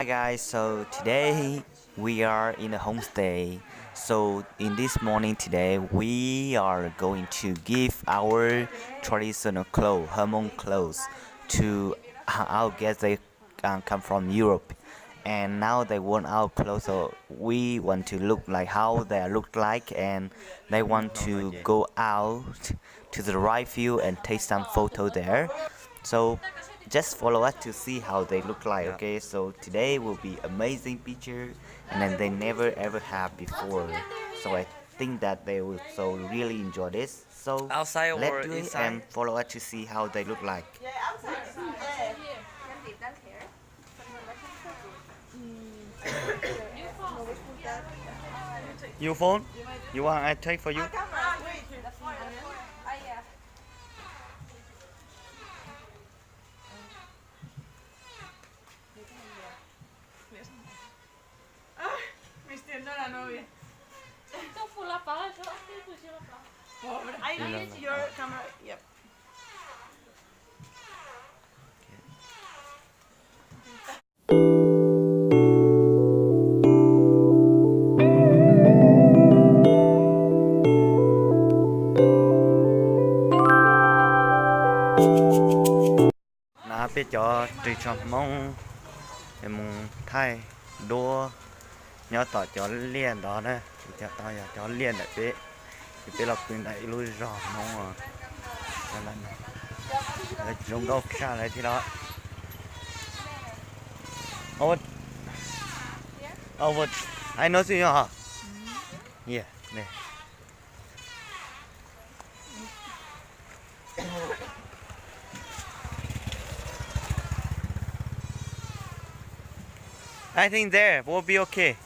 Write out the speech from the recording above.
Hi guys, so today we are in a homestay. So in this morning today we are going to give our traditional clothes, Hmong clothes, to our guests. They come from Europe, and now they want our clothes. So we want to look like how they look like, and they want to go out to the right view and take some photo there. So just follow us to see how they look like. Okay, so today will be amazing picture, and then they never ever have before. So I think that they will so really enjoy this. So Outside or let's do it inside? and follow us to see how they look like. Your phone? You want I take for you? Vistiendo a la novia. Pobre. I use your camera. Yep. Nó biết cho tùy cho mong em thay đua nhớ tỏ cho liền đó nè cho tao giờ cho liền lại biết thì biết là quyền này lui rõ mong à là dùng đâu xa lại thì đó over I know you hả yeah nè I think there will be okay.